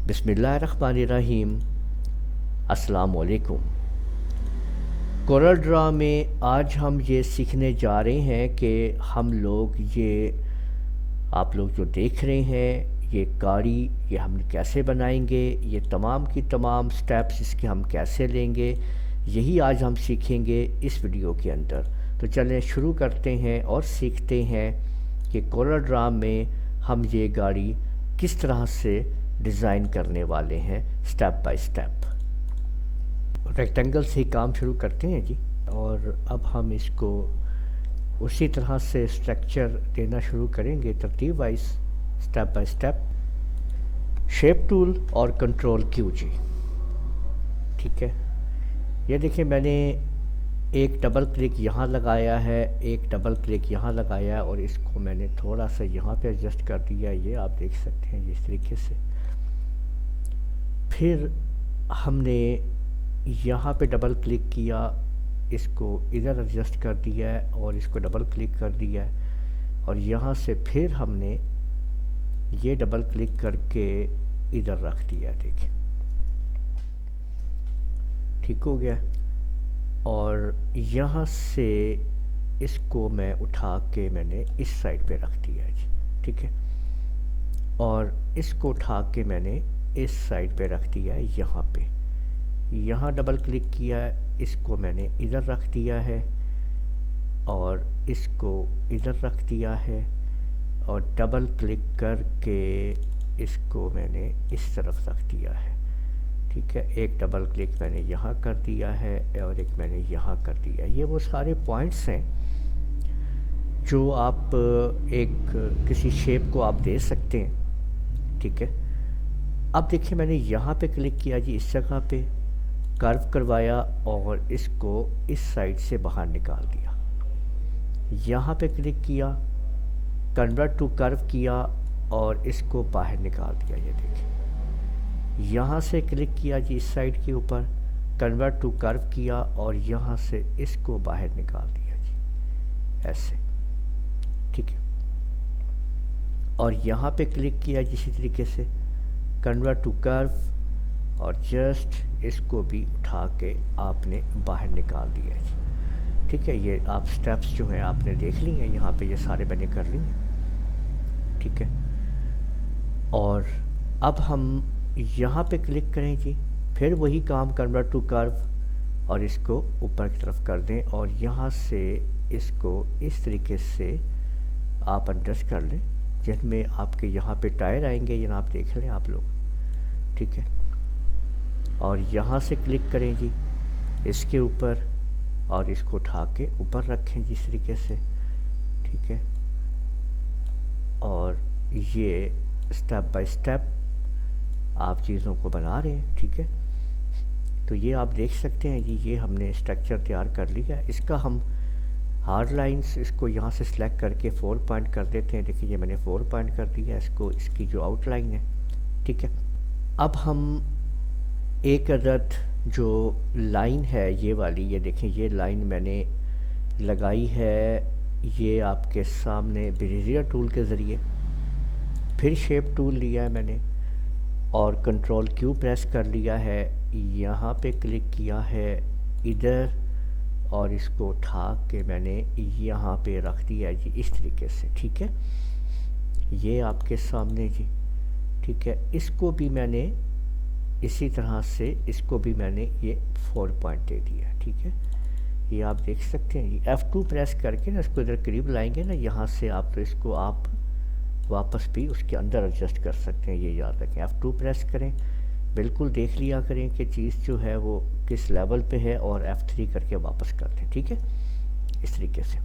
بسم اللہ الرحمن الرحیم۔ السلام علیکم۔ کورل ڈرا میں آج ہم یہ سیکھنے جا رہے ہیں کہ ہم لوگ آپ لوگ جو دیکھ رہے ہیں یہ گاڑی یہ ہم کیسے بنائیں گے، یہ تمام کی تمام سٹیپس اس کے ہم کیسے لیں گے، یہی آج ہم سیکھیں گے اس ویڈیو کے اندر۔ تو چلیں شروع کرتے ہیں اور سیکھتے ہیں کہ کورل ڈرا میں ہم یہ گاڑی کس طرح سے ڈیزائن کرنے والے ہیں سٹیپ بائی سٹیپ۔ ریکٹینگل سے ہی کام شروع کرتے ہیں جی، اور اب ہم اس کو اسی طرح سے اسٹرکچر دینا شروع کریں گے ترتیب wise step by step. Shape tool اور کنٹرول کیو جی، ٹھیک ہے۔ یہ دیکھیں میں نے ایک ڈبل کلک یہاں لگایا ہے، ایک ڈبل کلک یہاں لگایا ہے، اور اس کو میں نے تھوڑا سا یہاں پہ ایڈجسٹ کر دیا ہے، یہ آپ دیکھ سکتے ہیں اس طریقے سے۔ پھر ہم نے یہاں پہ ڈبل کلک کیا، اس کو ادھر ایڈجسٹ کر دیا ہے، اور اس کو ڈبل کلک کر دیا ہے، اور یہاں سے پھر ہم نے یہ ڈبل کلک کر کے ادھر رکھ دیا، دیکھیں ٹھیک ہو گیا۔ اور یہاں سے اس کو میں اٹھا کے میں نے اس سائڈ پہ رکھ دیا جی، ٹھیک ہے۔ اور اس کو اٹھا کے میں نے اس سائڈ پہ رکھ دیا ہے، یہاں پہ یہاں ڈبل کلک کیا ہے، اس کو میں نے ادھر رکھ دیا ہے، اور اس کو ادھر رکھ دیا ہے، اور ڈبل کلک کر کے اس کو میں نے اس طرف رکھ دیا ہے، ٹھیک ہے۔ ایک ڈبل کلک میں نے یہاں کر دیا ہے، اور ایک میں نے یہاں کر دیا ہے۔ یہ وہ سارے پوائنٹس ہیں جو آپ ایک کسی شیپ کو آپ دے سکتے ہیں، ٹھیک ہے۔ اب دیکھیں میں نے یہاں پہ کلک کیا جی، اس جگہ پہ کرو کروایا، اور اس کو اس سائڈ سے باہر نکال دیا۔ یہاں پہ کلک کیا، کنورٹ ٹو کرو کیا، اور اس کو باہر نکال دیا، یہ دیکھیں۔ یہاں سے کلک کیا جی اس سائڈ کے اوپر، کنورٹ ٹو کرو کیا، اور یہاں سے اس کو باہر نکال دیا جی، ایسے، ٹھیک ہے۔ اور یہاں پہ کلک کیا اسی طریقے سے، کنورٹ ٹو کرو، اور جسٹ اس کو بھی اٹھا کے آپ نے باہر نکال دیا جی، ٹھیک ہے۔ یہ آپ سٹیپس جو ہیں آپ نے دیکھ لی ہیں، یہاں پہ یہ سارے میں نے کر لی ہیں، ٹھیک ہے۔ اور اب ہم یہاں پہ کلک کریں جی، پھر وہی کام کنورٹ ٹو کرو، اور اس کو اوپر کی طرف کر دیں، اور یہاں سے اس کو اس طریقے سے آپ ایڈجسٹ کر لیں، جن میں آپ کے یہاں پہ ٹائر آئیں گے، یہ آپ دیکھ لیں آپ لوگ، ٹھیک ہے۔ اور یہاں سے کلک کریں جی اس کے اوپر، اور اس کو اٹھا کے اوپر رکھیں جی اس طریقے سے، ٹھیک ہے۔ اور یہ سٹیپ بائی سٹیپ آپ چیزوں کو بنا رہے ہیں، ٹھیک ہے۔ تو یہ آپ دیکھ سکتے ہیں جی، یہ ہم نے اسٹرکچر تیار کر لیا ہے۔ اس کا ہم ہارڈ لائنز اس کو یہاں سے سلیکٹ کر کے 4 پوائنٹ کر دیتے ہیں، دیکھیں یہ میں نے 4 پوائنٹ کر دیا اس کو، اس کی جو آؤٹ لائن ہے، ٹھیک ہے۔ اب ہم ایک عدد جو لائن ہے یہ والی، یہ دیکھیں یہ لائن میں نے لگائی ہے، یہ آپ کے سامنے بیزیئر ٹول کے ذریعے، پھر شیپ ٹول لیا ہے میں نے، اور کنٹرول کیو پریس کر لیا ہے، یہاں پہ کلک کیا ہے ادھر، اور اس کو اٹھا کے میں نے یہاں پہ رکھ دیا جی اس طریقے سے، ٹھیک ہے۔ یہ آپ کے سامنے جی، ٹھیک ہے۔ اس کو بھی میں نے اسی طرح سے اس کو بھی میں نے یہ 4 پوائنٹ دے دیا، ٹھیک ہے۔ یہ آپ دیکھ سکتے ہیں، F2 پریس کر کے نا اس کو ادھر قریب لائیں گے نا، یہاں سے آپ تو اس کو آپ واپس بھی اس کے اندر ایڈجسٹ کر سکتے ہیں، یہ یاد رکھیں۔ F2 پریس کریں، بالکل دیکھ لیا کریں کہ چیز جو ہے وہ کس لیول پہ ہے، اور F3 کر کے واپس کر دیں، ٹھیک ہے، اس طریقے سے۔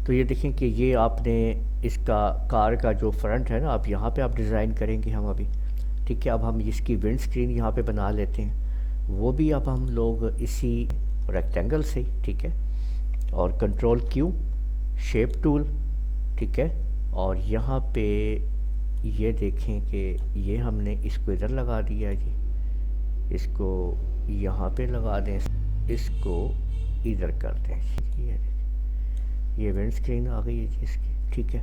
تو یہ دیکھیں کہ یہ آپ نے اس کا کار کا جو فرنٹ ہے نا، آپ یہاں پہ آپ ڈیزائن کریں گے ہم ابھی، ٹھیک ہے۔ اب ہم اس کی ونڈ سکرین یہاں پہ بنا لیتے ہیں، وہ بھی اب ہم لوگ اسی ریکٹینگل سے، ٹھیک ہے۔ اور کنٹرول کیو، شیپ ٹول، ٹھیک ہے۔ اور یہاں پہ یہ دیکھیں کہ یہ ہم نے اس کو ادھر لگا دیا جی، اس کو یہاں پہ لگا دیں، اس کو ادھر کر دیں، یہ ونڈ سکرین آ گئی ہے جی اس کی، ٹھیک ہے۔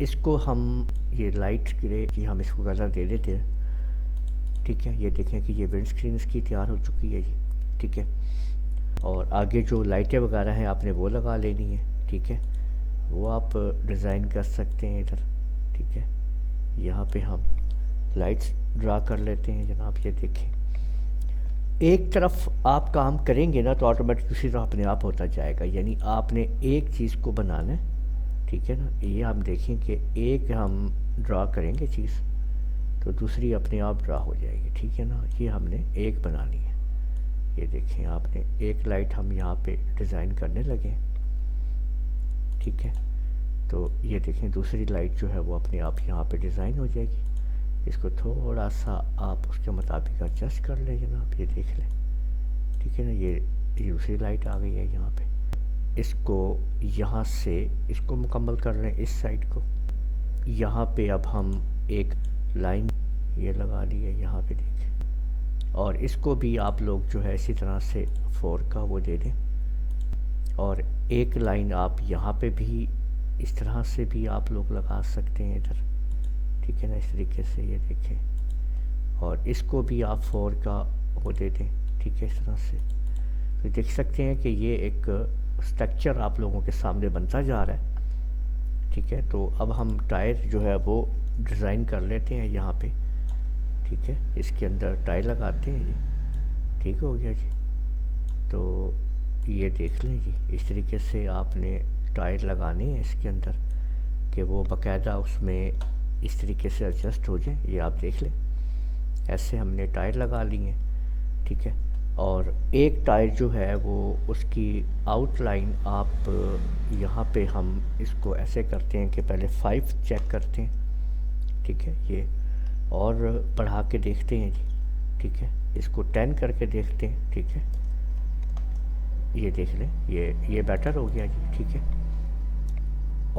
اس کو ہم یہ لائٹ گرے کی ہم اس کو کلر دے دیتے ہیں، ٹھیک ہے۔ یہ دیکھیں کہ یہ ونڈ اسکرین اس کی تیار ہو چکی ہے جی، ٹھیک ہے۔ اور آگے جو لائٹیں وغیرہ ہیں آپ نے وہ لگا لینی ہے، ٹھیک ہے، وہ آپ ڈیزائن کر سکتے ہیں ادھر، ٹھیک ہے۔ یہاں پہ ہم لائٹس ڈرا کر لیتے ہیں جناب، یہ دیکھیں ایک طرف آپ کام کریں گے نا تو آٹومیٹک دوسری طرف اپنے آپ ہوتا جائے گا، یعنی آپ نے ایک چیز کو بنانا ہے، ٹھیک ہے نا۔ یہ ہم دیکھیں کہ ایک ہم ڈرا کریں گے چیز تو دوسری اپنے آپ ڈرا ہو جائے گی، ٹھیک ہے نا۔ یہ ہم نے ایک بنانی ہے، یہ دیکھیں آپ نے ایک لائٹ ہم یہاں پہ ڈیزائن کرنے لگے، ٹھیک ہے۔ تو یہ دیکھیں دوسری لائٹ جو ہے وہ اپنے آپ یہاں پہ ڈیزائن ہو جائے گی۔ اس کو تھوڑا سا آپ اس کے مطابق ایڈجسٹ کر لیں جناب، یہ دیکھ لیں، ٹھیک ہے نا۔ یہ دوسری لائٹ آ گئی ہے یہاں پہ، اس کو یہاں سے اس کو مکمل کر لیں، اس سائڈ کو۔ یہاں پہ اب ہم ایک لائن یہ لگا لی ہے یہاں پہ، دیکھیں، اور اس کو بھی آپ لوگ جو ہے اسی طرح سے 4 کا وہ دے دیں، اور ایک لائن آپ یہاں پہ بھی اس طرح سے بھی آپ لوگ لگا سکتے ہیں ادھر، ٹھیک ہے نا، اس طریقے سے یہ دیکھیں، اور اس کو بھی آپ 4 کا وہ دے دیں، ٹھیک ہے، اس طرح سے۔ تو دیکھ سکتے ہیں کہ یہ ایک اسٹرکچر آپ لوگوں کے سامنے بنتا جا رہا ہے، ٹھیک ہے۔ تو اب ہم ٹائر جو ہے وہ ڈیزائن کر لیتے ہیں یہاں پہ، ٹھیک ہے۔ اس کے اندر ٹائر لگاتے ہیں جی، ٹھیک ہو گیا جی۔ تو یہ دیکھ لیں جی، اس طریقے سے آپ نے ٹائر لگانے ہیں اس کے اندر کہ وہ باقاعدہ اس میں اس طریقے سے ایڈجسٹ ہو جائیں، یہ آپ دیکھ لیں۔ ایسے ہم نے ٹائر لگا لی ہیں، ٹھیک ہے۔ اور ایک ٹائر جو ہے وہ اس کی آؤٹ لائن آپ یہاں پہ ہم اس کو ایسے کرتے ہیں کہ پہلے 5 چیک کرتے ہیں، ٹھیک ہے، یہ اور بڑھا کے دیکھتے ہیں جی، ٹھیک ہے۔ اس کو 10 کر کے دیکھتے ہیں، ٹھیک ہے، یہ دیکھ لیں، یہ بیٹر ہو گیا جی، ٹھیک ہے۔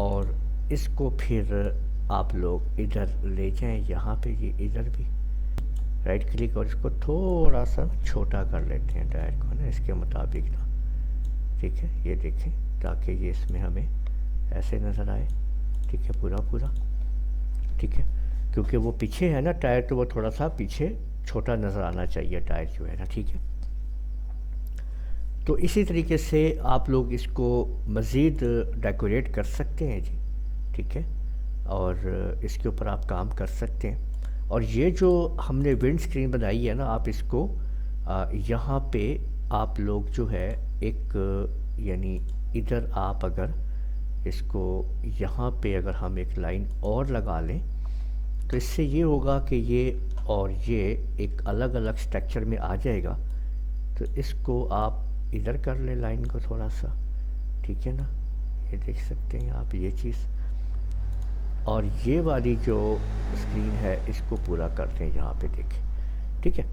اور اس کو پھر آپ لوگ ادھر لے جائیں یہاں پہ، یہ ادھر بھی رائٹ کلک اور اس کو تھوڑا سا چھوٹا کر لیتے ہیں ٹائر کو نا، اس کے مطابق نا، ٹھیک ہے۔ یہ دیکھیں تاکہ یہ اس میں ہمیں ایسے نظر آئے، ٹھیک ہے، پورا پورا، ٹھیک ہے۔ کیونکہ وہ پیچھے ہے نا ٹائر، تو وہ تھوڑا سا پیچھے چھوٹا نظر آنا چاہیے ٹائر جو ہے نا، ٹھیک ہے۔ تو اسی طریقے سے آپ لوگ اس کو مزید ڈیکوریٹ کر سکتے ہیں جی، ٹھیک ہے، اور اس کے اوپر آپ کام کر سکتے ہیں۔ اور یہ جو ہم نے ونڈ اسکرین بنائی ہے نا، آپ اس کو یہاں پہ آپ لوگ جو ہے ایک یعنی ادھر آپ اگر اس کو یہاں پہ اگر ہم ایک لائن اور لگا لیں تو اس سے یہ ہوگا کہ یہ اور یہ ایک الگ الگ اسٹرکچر میں آ جائے گا۔ تو اس کو آپ ادھر کر لیں لائن کو تھوڑا سا، ٹھیک ہے نا، یہ دیکھ سکتے ہیں آپ یہ چیز۔ اور یہ والی جو اسکرین ہے اس کو پورا کرتے ہیں یہاں پہ، دیکھیں، ٹھیک ہے۔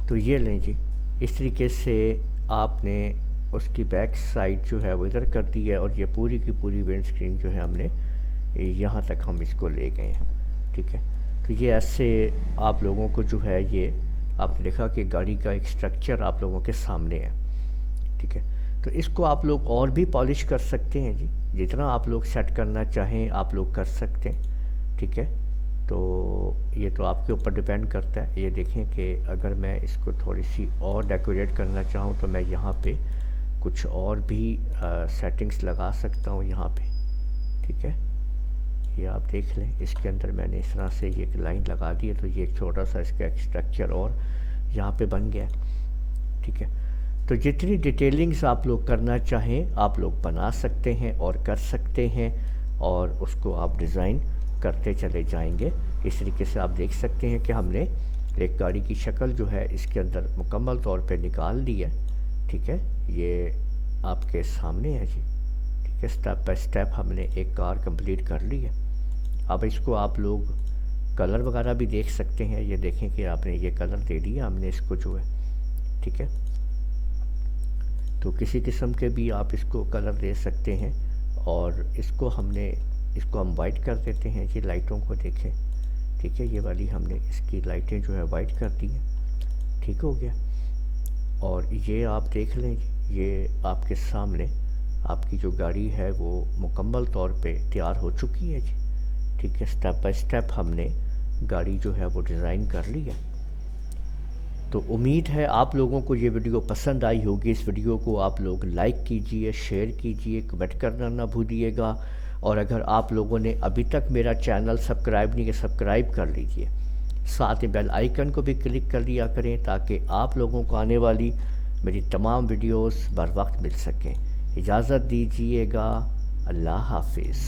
تو یہ لیں جی، اس طریقے سے آپ نے اس کی بیک سائڈ جو ہے وہ ادھر کر دی ہے، اور یہ پوری کی پوری ونڈ اسکرین جو ہے ہم نے یہاں تک ہم اس کو لے گئے ہیں، ٹھیک ہے۔ تو یہ ایسے آپ لوگوں کو جو ہے یہ آپ نے دیکھا کہ گاڑی کا ایک اسٹرکچر آپ لوگوں کے سامنے ہے، ٹھیک ہے۔ تو اس کو آپ لوگ اور بھی پالش کر سکتے ہیں جی، جتنا آپ لوگ سیٹ کرنا چاہیں آپ لوگ کر سکتے ہیں، ٹھیک ہے۔ تو یہ تو آپ کے اوپر ڈیپینڈ کرتا ہے۔ یہ دیکھیں کہ اگر میں اس کو تھوڑی سی اور ڈیکوریٹ کرنا چاہوں تو میں یہاں پہ کچھ اور بھی سیٹنگز لگا سکتا ہوں یہاں پہ، ٹھیک ہے۔ یہ آپ دیکھ لیں، اس کے اندر میں نے اس طرح سے یہ ایک لائن لگا دی ہے، تو یہ ایک چھوٹا سا اس کا ایک اسٹرکچر اور یہاں پہ بن گیا، ٹھیک ہے۔ تو جتنی ڈیٹیلنگز آپ لوگ کرنا چاہیں آپ لوگ بنا سکتے ہیں اور کر سکتے ہیں، اور اس کو آپ ڈیزائن کرتے چلے جائیں گے۔ اس طریقے سے آپ دیکھ سکتے ہیں کہ ہم نے ایک گاڑی کی شکل جو ہے اس کے اندر مکمل طور پہ نکال دی ہے، ٹھیک ہے۔ یہ آپ کے سامنے ہے جی، ٹھیک ہے، سٹیپ بائی سٹیپ ہم نے ایک کار کمپلیٹ کر لی ہے۔ اب اس کو آپ لوگ کلر وغیرہ بھی دیکھ سکتے ہیں، یہ دیکھیں کہ آپ نے یہ کلر دے دیا ہم نے اس کو جو ہے، ٹھیک ہے۔ تو کسی قسم کے بھی آپ اس کو کلر دے سکتے ہیں، اور اس کو ہم وائٹ کر دیتے ہیں جی، لائٹوں کو دیکھیں، ٹھیک ہے۔ یہ والی ہم نے اس کی لائٹیں جو ہے وائٹ کر دی ہیں، ٹھیک ہو گیا۔ اور یہ آپ دیکھ لیں، یہ آپ کے سامنے آپ کی جو گاڑی ہے وہ مکمل طور پہ تیار ہو چکی ہے جی، ٹھیک ہے۔ سٹیپ بائی سٹیپ ہم نے گاڑی جو ہے وہ ڈیزائن کر لی ہے۔ تو امید ہے آپ لوگوں کو یہ ویڈیو پسند آئی ہوگی۔ اس ویڈیو کو آپ لوگ لائک کیجئے، شیئر کیجئے، کمنٹ کرنا نہ بھولیے گا، اور اگر آپ لوگوں نے ابھی تک میرا چینل سبسکرائب نہیں کیا، سبسکرائب کر لیجئے، ساتھ میں بیل آئیکن کو بھی کلک کر لیا کریں تاکہ آپ لوگوں کو آنے والی میری تمام ویڈیوز بر وقت مل سکیں۔ اجازت دیجئے گا، اللہ حافظ۔